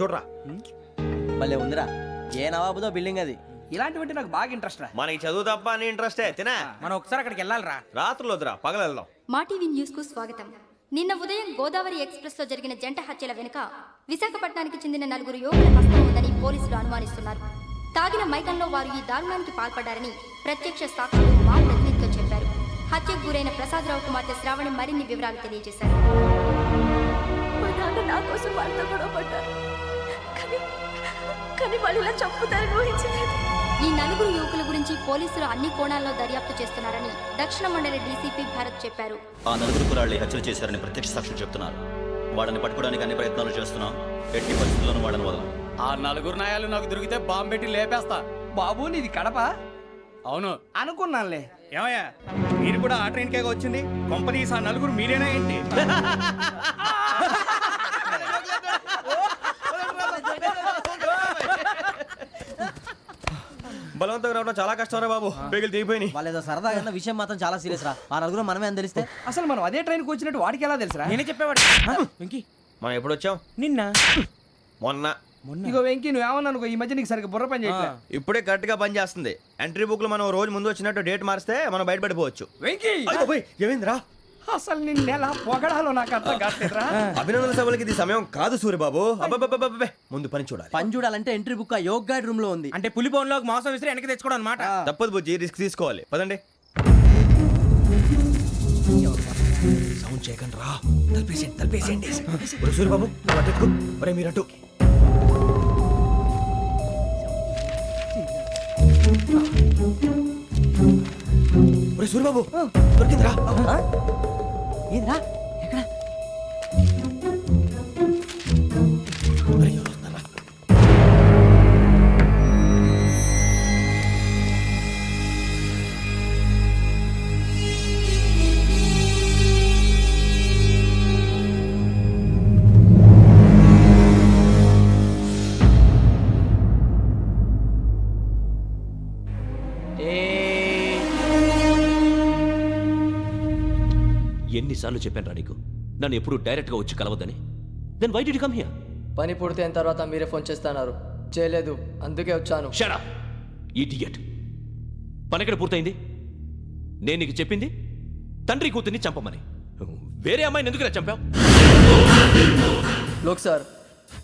చూడరా భలే ఉందిరా. ఏ నవాబుదో బిల్డింగ్ అది. ఇలాంటివంటే నాకు బాగా ఇంట్రెస్ట్ రా. మనకి చదువు తప్ప అని ఇంట్రెస్టే తినా. మనం ఒకసారి అక్కడికి వెళ్ళాలిరా. రాత్రులు వద్దురా, పగలు వెళ్దాం. మా టీవీ న్యూస్ కు స్వాగతం. నిన్న ఉదయం గోదావరి ఎక్స్ప్రెస్ లో జరిగిన జంట హత్యల వెనుక విశాఖపట్నానికి చెందిన 4 యువకుల హస్తం ఉందని పోలీసులు అనుమానిస్తున్నారు. తాగిన మైకంలో వారు ఈ దారుణానికి పాల్పడ్డారని ప్రత్యక్ష సాక్షులు మా ప్రతినిధితో చెప్పారు. హత్యకు గురైన ప్రసాదరావు కుమార్తె శ్రావణి మరిన్ని వివరాలు తెలియజేశారు. మా నాన్న నా కోసం వాళ్ళతో గొడవ పడ్డారు, కానీ వాళ్ళు ఇలా చంపుతారని ఊహించలేదు. ఈ 4 యువకుల గురించి పోలీసులు అన్ని కోణాల్లో దర్యాప్తు చేస్తున్నారని దక్షిణ మండలి డీసీపీ భరత్ చెప్పారు. ఆ 4 కురాళ్లు హత్యలు చేశారని ప్రత్యక్ష సాక్షులు చెప్తున్నారు. వాళ్ళని పట్టుకోవడానికి అన్ని ప్రయత్నాలు చేస్తున్నాం. ఎట్టి పరిస్థితుల్లోనూ వాళ్ళని వదలం. ఆ 4 నాయాలు నాకు దొరికితే బాంబు పెట్టి లేపేస్తా. బాబు నీది కడప? అవును అనుకున్నానులే. ఏమయ్యా, మీరు కూడా ఆ ట్రైన్ కేగా వచ్చింది? కంపెనీస్ ఆ 4 మీరేనా ఏంటి? బలవంతంగా రావడం చాలా కష్టం రా బాబు. బేగులు దిగిపోయినాయి. వాళ్ళేదో సరదాగా విషయం మాత్రం చాలా సీరియస్ రా. ఆ నలుగురు మనమే అని తెలిస్తే అసలు మనం అదే ట్రైన్కి వచ్చినట్టు వాడికి ఎలా తెలుసురా? నేనే చెప్పేవాడు. వెంకీ మనం ఎప్పుడు వచ్చాం? నిన్న మొన్న. ఇగో వెంకీ నువ్వేమన్నా అనుకో, ఈ మధ్య నీకు సరిగ్గా బుర్ర పని చేయట్లే. ఇప్పుడే కరెక్ట్ గా పని చేస్తుంది. ఎంట్రీ బుక్ లో మనం రోజు ముందు వచ్చినట్టు డేట్ మారిస్తే మనం బయటపడిపోవచ్చు. వెంకీ ఏమైందిరా? అసలు నిన్న ఎలా పొగడాలో నాకు అర్థం కాట్లేదురా. అభినందన సభలకి ఇది సమయం కాదు సూర్యబాబు. అబ్బబ్బబ్బబ్బబ్బే, ముందు పని చూడాలి. పని చూడాలంటే ఎంట్రీ బుక్ ఆ యోగ్ గైడ్ రూమ్ లో ఉంది. అంటే పులి బోన్లోకి మాంసం విసిరి వెనక్కి తెచ్చుకోవడం అనమాట. తప్పదు బుజ్జి, రిస్క్ తీసుకోవాలి. పదండి. సౌండ్ చేయకండి రా. తలపేసేయండి. సూర్యబాబు నువ్వు అటు ఎత్తుకో. ఒరే మీరు అటు. ఒరే సూర్యబాబు దొరికిందిరా. ఏంద్రా ఎక్కడ? ఒరే, ఎవరు వస్తున్నారా? ఎన్నిసార్లు చెప్పాను రా నీకు, నన్ను ఎప్పుడు డైరెక్ట్గా వచ్చి కలవద్దని. Then why did you come here? పని పూర్తయిన తర్వాత మీరే ఫోన్ చేస్తున్నారు. చేయలేదు, అందుకే వచ్చాను. Shut up idiot. పని ఎక్కడ పూర్తయింది? నేను నీకు చెప్పింది తండ్రి కూతుర్ని చంపమని. వేరే అమ్మాయిని ఎందుకు చంపావు? లోక్ సార్,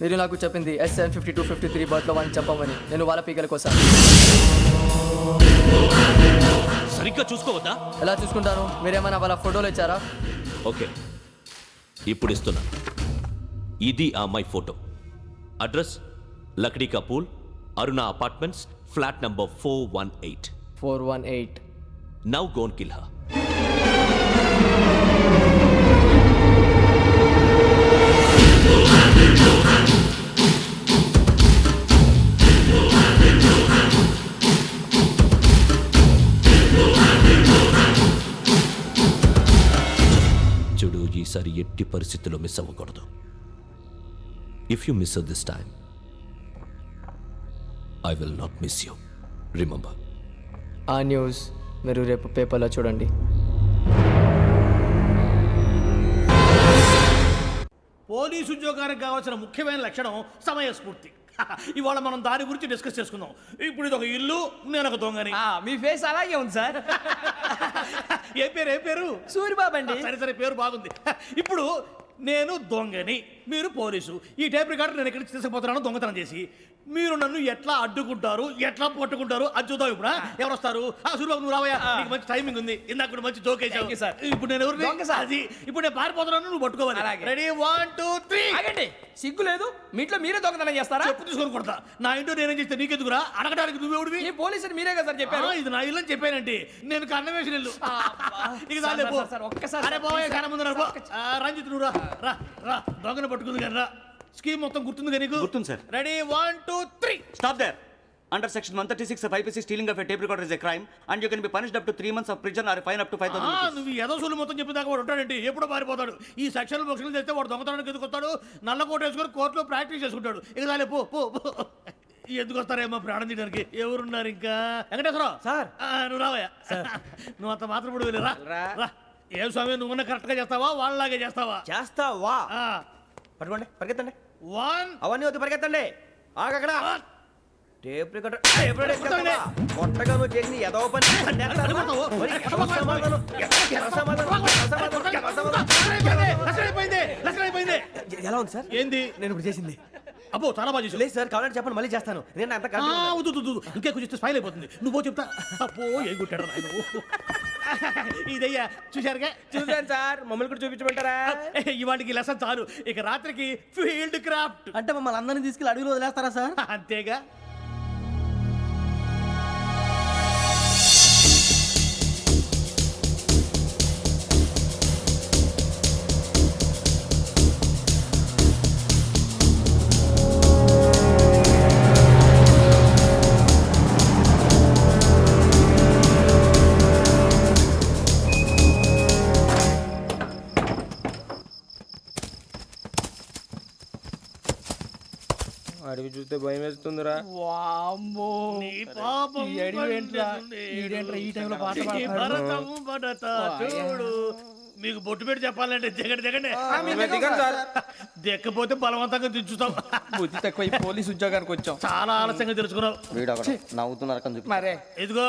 మీరు నాకు చెప్పింది S75253 బర్త్లో వాళ్ళని చంపమని. నేను వాళ్ళ పీకల కోసం. సరిగ్గా చూసుకోవద్దా? ఎలా చూసుకుంటాను? మీరేమైనా వాళ్ళ ఫోటోలు ఇచ్చారా? ఓకే, ఇప్పుడు ఇస్తున్నా. ఇది ఆ అమ్మాయి ఫోటో. అడ్రస్ లక్డీ కా pool, Aruna apartments, flat number 418. 418. Now go and kill her. చూడు, ఈసారి ఎట్టి పరిస్థితుల్లో మిస్ అవ్వకూడదు. If you miss this time I will not miss you. Remember. ఆ న్యూస్ మీరు రేపు పేపర్లో చూడండి. పోలీసు ఉద్యోగానికి కావాల్సిన ముఖ్యమైన లక్షణం సమయస్ఫూర్తి. ఇవాళ మనం దాని గురించి డిస్కస్ చేసుకుందాం. ఇప్పుడు ఇది ఒక ఇల్లు, నేను ఒక దొంగని. మీ ఫేస్ అలాగే ఉంది సార్. ఏ పేరు? సూరిబాబు అండి. సరే పేరు బాగుంది. ఇప్పుడు నేను దొంగని, మీరు పోలీసు. ఈ టైప్ రికార్డు నేను ఎక్కడికి తీసుకుపోతున్నాను దొంగతనం చేసి. మీరు నన్ను ఎట్లా అడ్డుకుంటారు, ఎట్లా పట్టుకుంటారు అది చూద్దాం. ఇప్పుడు ఎవరు వస్తారు? సూరిబాబు నువ్వు రావయ్యా, నీకు మంచి టైమింగ్ ఉంది. ఇందాక కూడా మంచి జోక్ వేసావు సార్. ఇప్పుడు నేను ఎవరు? అది ఇప్పుడు నేను పారిపోతున్నాను, నువ్వు పట్టుకోవాలి. రెడీ 1 2 3. ఆగండి, సిగ్గు లేదు? మీ ఇంట్లో మీరే దొంగతనం చేస్తారా? చెప్పు తీసుకొని కొడతా. నా ఇంట్లో నేనేం చేస్తే నీకెందుకురా? అడగడానికి నువ్వెవడివి? ఈ పోలీసులు మీరే కదా సార్ చెప్పారు. ఇది నా ఇల్లు అని చెప్పానంటే నేను కన్నం వేసిన ఇల్లు. ఇక చాలే పో. ఒక్కసారి అరే బాబాయ్ కన్న ముందు రంజిత్ నువ్వు రా దొంగను పట్టుకుంది కానీ రా. స్కీమ్ మొత్తం గుర్తుంది కానీ నీకు? గుర్తుంది sir. Ready 1 2 3. Stop there. Under section 136 of IPC, stealing of a tape recorder is a crime and you can be punished up to 3 months of prison or a fine up to 5,000 rupees. నువ్వు ఏదో సూలు మొత్తం చెప్పేదాకా వాడు ఉంటాడండి. ఎప్పుడో పారిపోతాడు. ఈ సెక్షన్లు బొక్షన్లు చేస్తే వాడు దొంగతనానికి ఎందుకు వస్తాడు? నల్ల కోట వేసుకొని కోర్టులో ప్రాక్టీస్ చేసుకుంటాడు. ఇక చాలే పో. ఎందుకు వస్తారేమో ప్రాణం తీయడానికి. ఎవరున్నారు ఇంకా? వెంకటేశ్వరరావు సార్, నువ్వు రావయ్యా. నువ్వు అంత మాత్రం ఇప్పుడు వెళ్ళి రా. ఏం స్వామి, నువ్వున్న కరెక్ట్ గా చేస్తావా వాళ్ళలాగే చేస్తావా? చేస్తావా? పట్టుకోండి, పరిగెత్తండి. 1 అవన్నీ వద్దు పరిగెత్తండి ఆగక్కడ టేప్ రికార్డర్ కొత్తగా నువ్వు చేసింది ఏదో పని లక్షణమైపోయింది ఎలా ఉంది సార్ ఏంది నేను ఇప్పుడు చేసింది అబ్బో చాలా బాగా చేసావు. లేదు సార్ కావాలంటే చెప్పండి మళ్ళీ చేస్తాను నేను అంత ఆ, వద్దు, వద్దు, వద్దు. ఇంకే కొంచెం స్మైల్ అయిపోతుంది నువ్వు చెప్తా అబ్బో ఏ గుట్టాడు నాయన ఇదయ్యా చూశారుగా చూసాను సార్ మమ్మల్ని కూడా చూపించమంటారా ఇవాటికి లెసన్ చాలు ఇక రాత్రికి ఫీల్డ్ క్రాఫ్ట్ అంటే మమ్మల్ని అందరినీ తీసుకెళ్ళి అడుగులో వదిలేస్తారా సార్? అంతేగా. అడిగి చూస్తే భయం వేస్తుందిరా వామ్మో నీ పాపం ఈ అడివి ఏంట్రా? పండుతుంది. ఈడేంట్రా ఈ టైంలో పాట ఈ పాడుతున్నాడు? భరతము భరత చూడు మీకు బొట్టు పెట్టి చెప్పాలంటే దిగండి దిక్కపోతే బలవంతంగా దించుతాం బుద్ధి తక్కువ ఈ పోలీస్ ఉద్యోగానికి వచ్చాం. చాలా ఆలస్యంగా తెలుసుకున్నావు. వీడు అక్కడ నవ్వుతున్నారు కని చూపి. మరే ఇదిగో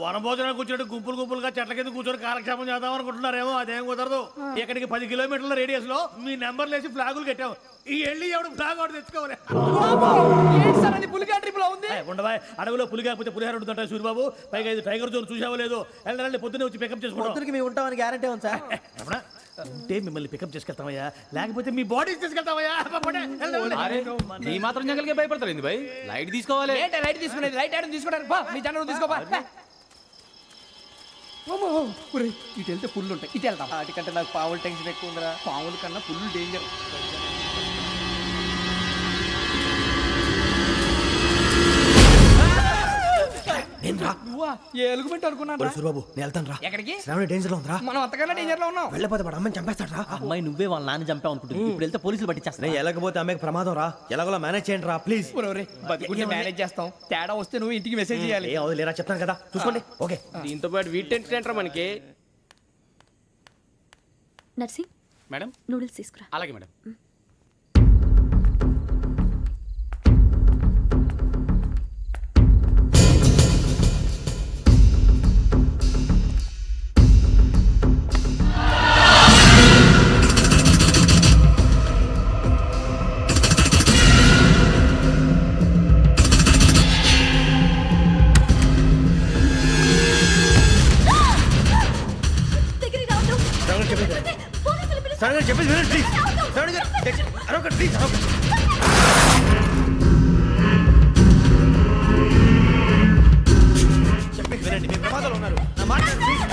వనభోజనానికి కూర్చోటి గుంపులుగా చెట్ల కింద కూర్చొని కాలక్షేపం చేద్దాం అనుకుంటున్నారేమో అదేం కుదరదు. ఇక్కడికి 10 కిలోమీటర్ల రేడియస్ లో మీ నెంబర్లు వేసి ఫ్లాగులు కట్టాం. ఈ వెళ్ళి ఎవడు ఫ్లాగ్ ఒకటి తెచ్చుకోవాలి. ఏంటి సార్ అది పులిగా ట్రిప్ లో ఉంది? ఉండవా అడవిలో పులి కాకపోతే పులిహార ఉంటుంటాయి సూర్యబాబు. పైగా ఇది టైగర్ జోన్ చూసావో లేదో. వెళ్ళండి పొద్దున్నే వచ్చి పికప్ చేసుకుంటాం. పొద్దునకి మేము ఉంటామని గ్యారంటీ ఉంది సార్. రమణ, ఉంటే మిమ్మల్ని పికప్ చేసుకెళ్తామయ్యా లేకపోతే మీ బాడీ తీసుకెళ్తామయ్యా. నీ మాత్రం జంగల్కే భయపడతారు ఏంది భయ్? లైట్ తీసుకోవాలి. ఏంటి లైట్ తీసుకునేది? లైట్ ఆడని తీసుకోవడానికి బా నీ జంగల్ తీసుకోబా. ఇటు వెళ్తే పుల్లు ఉంటాయి, ఇటు వెళ్తాం. వాటికంటే నాకు పావులు టెన్షన్ ఎక్కువ ఉందిరా. పాముల కన్నా పుల్లు డేంజర్. నేను రా నువ్వా ఏ ఎలుగుబెట్టి అనుకున్నాను. సూర్యబాబు నేను వెళ్తాను రా ఎక్కడికి? శ్రావణి డేంజర్ లో ఉందిరా మనం అంతకన్నా డేంజర్ లో ఉన్నాం. వెళ్ళపోతే వాడు అమ్మని చంపేస్తాడు రా అమ్మాయి నువ్వే వాళ్ళ నాన్న చంపావు అనుకుంటుంది. ఇప్పుడు వెళ్తే పోలీసులు పట్టించేస్తా. నేను వెళ్ళకపోతే అమ్మకి ప్రమాదం రా ఎలాగోలా మేనేజ్ చేయండి రా ప్లీజ్ బతుకుంటే మేనేజ్ చేస్తాం. తేడా వస్తే నువ్వు ఇంటికి మెసేజ్ చేయాలి. ఏ అవదు లేరా చెప్తాను కదా చూసుకోండి ఓకే దీంతో పాటు వీటి టెంట్ మనకి. నర్సి మేడం నూడిల్స్ తీసుకురా. అలాగే మేడం. శ్రావణి చెప్పేసి వినండి ప్లీజ్ శ్రావణి గారు అరొకటి ప్లీజ్ చెప్పేసి వినండి మీరు ప్రమాదాలు ఉన్నారు నా మాట ప్లీజ్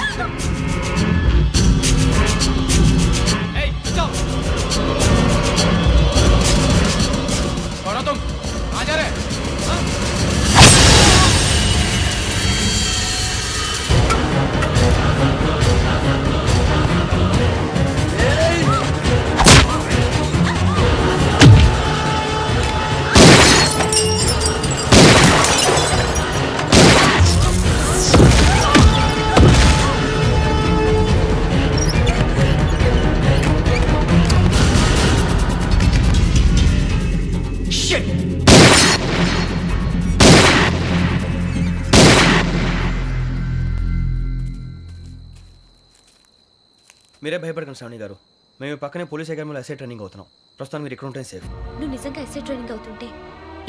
మీరే భయపడకండి శ్రావణి గారు మేము పక్కనే పోలీస్ అకాడమీలో ఎస్ఐ ట్రైనింగ్ అవుతున్నాం ప్రస్తుతం మీరు ఇక్కడ ఉంటే సేఫ్ నువ్వు నిజంగా ఎస్ఐ ట్రైనింగ్ అవుతుంటే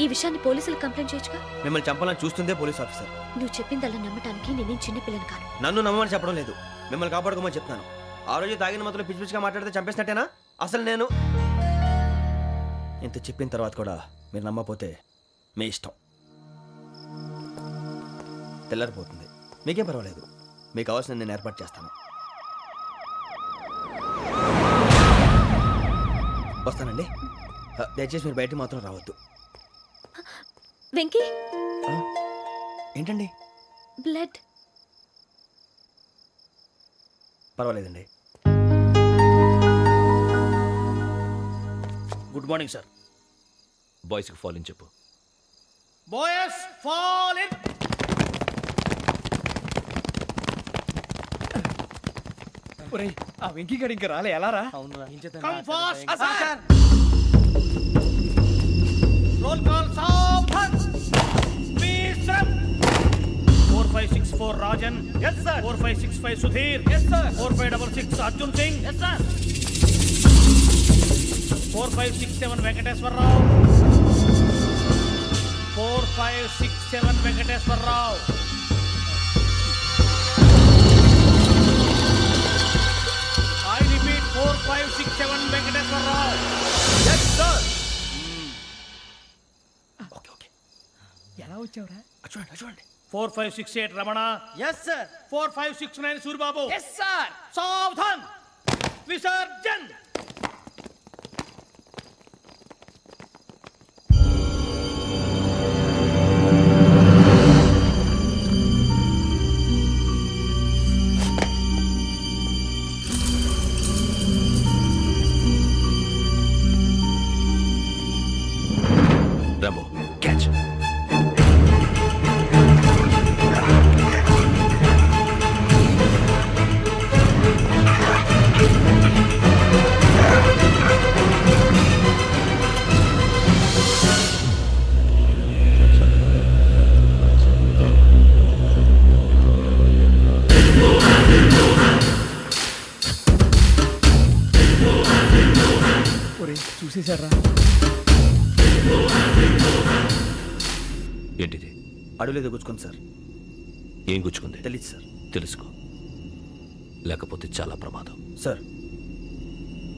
ఈ విషయాన్ని పోలీసులకు కంప్లైంట్ చేయొచ్చుగా. మిమ్మల్ని చంపాలని చూస్తుందే పోలీస్ ఆఫీసర్ నువ్వు చెప్పిందల్లా నమ్మటానికి నేనేం చిన్నపిల్లని కాను. నన్ను నమ్మమని చెప్పడం లేదు మిమ్మల్ని కాపాడుకోమని చెప్తున్నాను ఆ రోజు తాగిన మత్తులో పిచ్చి పిచ్చిగా మాట్లాడితే చంపేసినట్టేనా అసలు నేను ఇంత చెప్పిన తర్వాత కూడా మీరు నమ్మపోతే మీ ఇష్టం తెల్లారిపోతుంది మీకేం పర్వాలేదు మీకు కావాల్సిన నేను ఏర్పాటు చేస్తాను వస్తానండి దయచేసి మీరు బయటికి మాత్రం రావద్దు వెంకీ ఏంటండి బ్లడ్. పర్వాలేదండి గుడ్ మార్నింగ్ సార్. బాయ్స్కి ఫాలో చెప్పు. Boys fall in. ఒరేయ్ ఆ వెంకీ గడి ఇంకా రాలే ఎలా రా? Come fast. 4 Rajan, yes sir 4565 Sudheer, yes sir 4566 Arjun Singh, yes sir 4567 Venkateswara Rao, 4567 Venkateswara Rao. I repeat 4567 Venkateswara Rao. Yes sir okay okay ఎలా వచ్చావురా? చూడండి చూడండి 4568 Ramana, yes sir 4569 Suribabu. Yes sir సావధాన్ విసర్జన్. Rambo catch. చూసేశారా? ఏంటిది? అడవిలో గుచ్చుకుంది సార్. ఏం గుచ్చుకుంది? తెలీదు సార్. తెలుసుకో, లేకపోతే చాలా ప్రమాదం. సార్